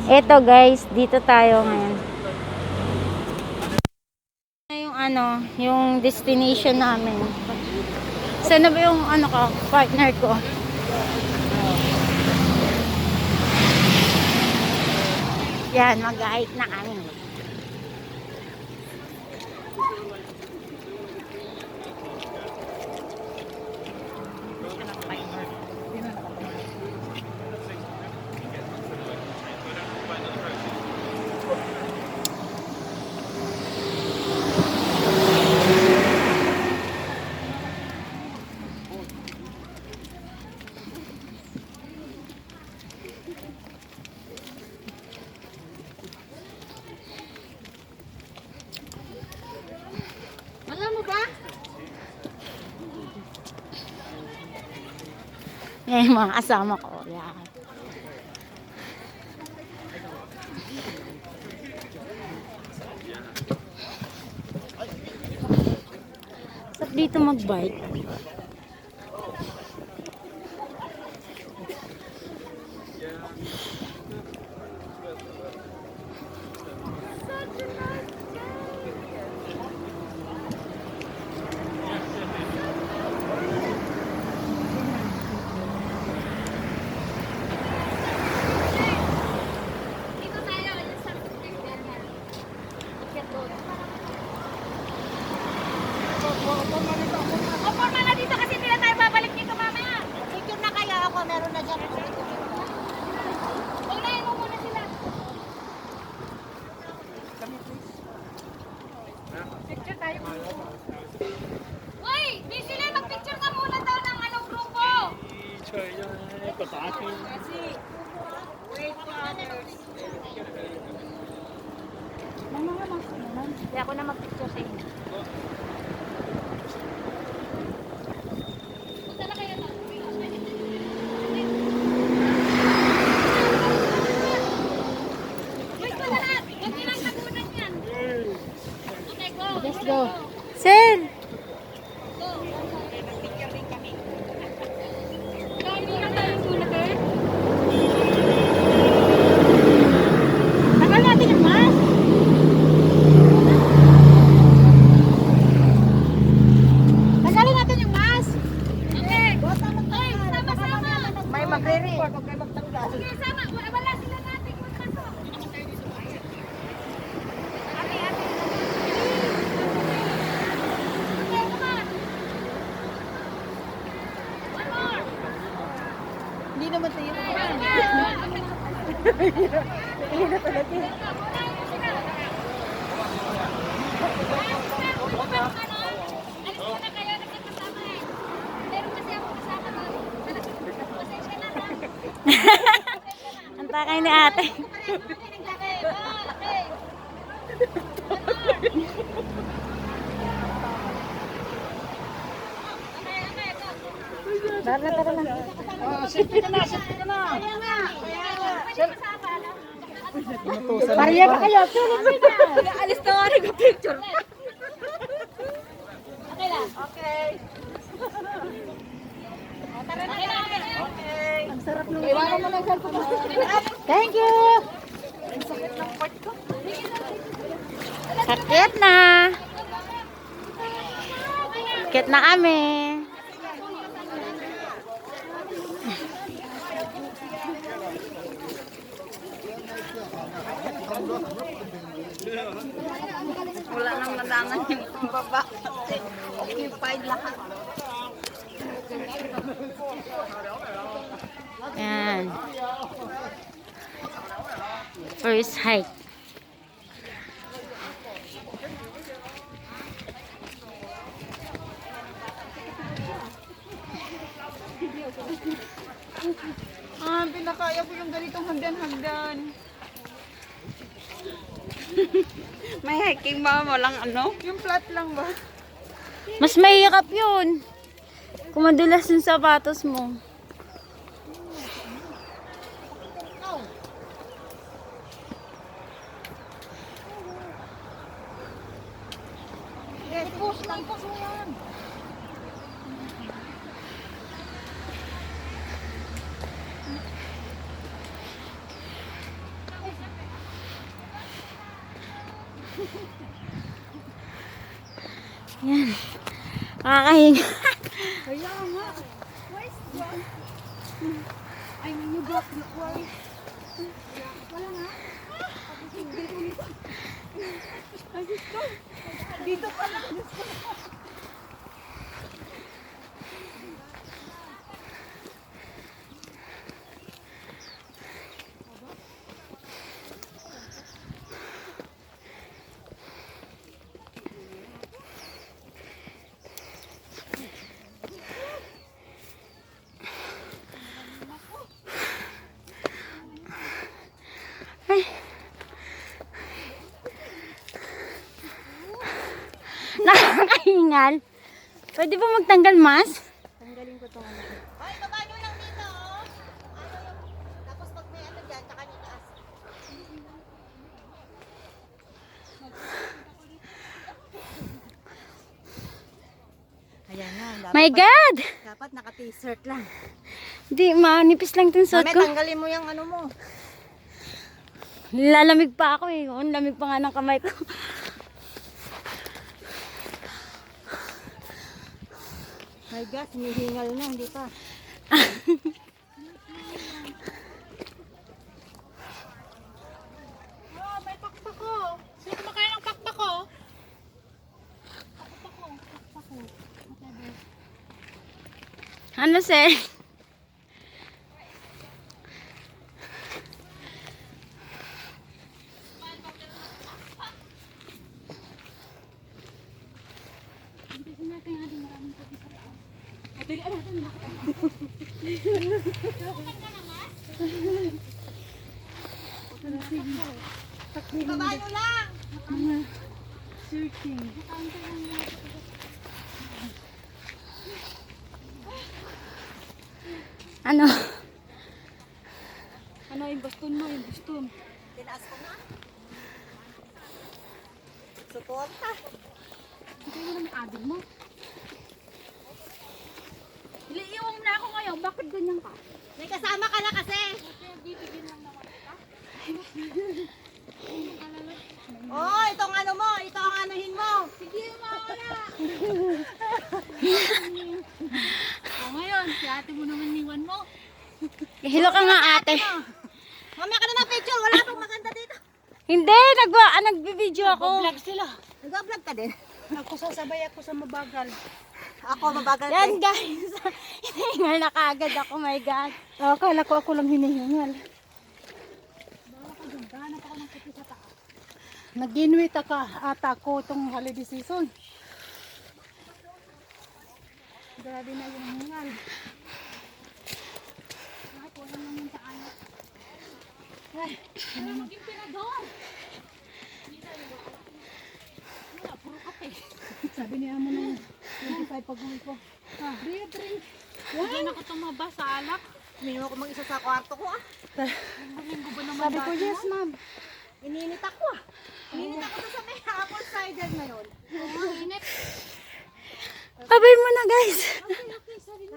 Eto guys, dito tayo ngayon. Yung yung destination namin. Sana ba yung partner ko? Yan, mag-hike na kami. Yan yung mga kasama ko. Yan. Sarap dito mag-bike. Forma na dito kasi hindi na tayo babalik dito mamaya. Picture na kaya ako, meron na dyan. Unahin mo muna sila. Picture tayo. Uy! Bisili, mag-picture ka muna daw ng grupo. Wait for others. Hindi ako na mag-picture sa inyo. Let's go. Sen! Tagal natin yung mask. Tagalin natin yung mask. Okay. Sama-sama. May magre-report kung kayo magtanggal. Sige, sama. Wala sila natin. Hindi naman tayo. Hindi na talaga. Ang takay ni ate. Tara na. Selfie ka na, selfie ka na. Kaya nga. Pariya ba kayo? Tulog na. Alis na nga nag-picture. Okay lang. Okay. Tara na. Okay. Ang sarap nung iwanan mo ng cellphone mo. Thank you. Ang sakit ng part ko. Sakit na. Sakit na kami. Wala nang nadangan yung baba kasi occupied lahat. Yan. First hike. Pinakaya ko yung ganitong hagdan-hagdan. May hiking ba? Walang Yung flat lang ba? Mas mahirap yun. Kung madulas yung sapatos mo. Yes, push lang po yan. Yan. Nakakahinga. Kaya nga. Ay, you got the worry. Wala nga. Ay, gusto. Dito pala. Ay. Nakakahingal. Pwede ba magtanggal, Mas? Tanggalin ko itong ano. Ay, baba nyo lang dito, oh. Ano yung, tapos pag may ano dyan, tsaka nyo taas. Ayan na. My God! Dapat naka-t-shirt lang. Hindi, manipis lang itong suot Mami, ko. tanggalin mo yung ano mo. Lalamig pa ako eh. Ang lamig pa nga ng kamay ko. My God, hinihingal na, hindi pa. Oh, may pakpak ko. Sino kumakain ng pakpak ko? Ano, sir? Baba nyo lang! Searching. Ano? Ano yung baston mo? Yung baston. Tinaas ko na. Suporta. Hindi mo naman adil mo. Iliiwang na ako ngayon. Bakit ganyan ka? May kasama ka na kasi. Oh, itong ano mo. Ito ang anuhin mo. Sige, mawala. Ngayon, si ate mo naman niwan mo. Hilo ka nga, ate. Mamaya ka na ng picture. Wala pang maganda dito. Hindi, nagbibideo ako. Nag-vlog sila. Nag-vlog ka din? Ako sasabay ako sa mabagal. Ako mabagal. Yan, guys. Hinihingal na kagad ako, my God. Akala ko ako lang hinihingal. Nag-inuit ka ata ko itong holiday season. Grabe na yung hingal. Ay, ano maging pinador? Wala, puro kape. Sabi niya mo nung 25 pag-uwi ko. Drink. Hindi na ako tumaba sa alak. Minum ako mag-isa sa kwarto ko ah. Linggo ba naman? Sabi ko, yes ma'am. Ininit ako ah. Ininit ako sa may apple cider ngayon. Oo, init. Abay mo na, guys. Okay, sorry.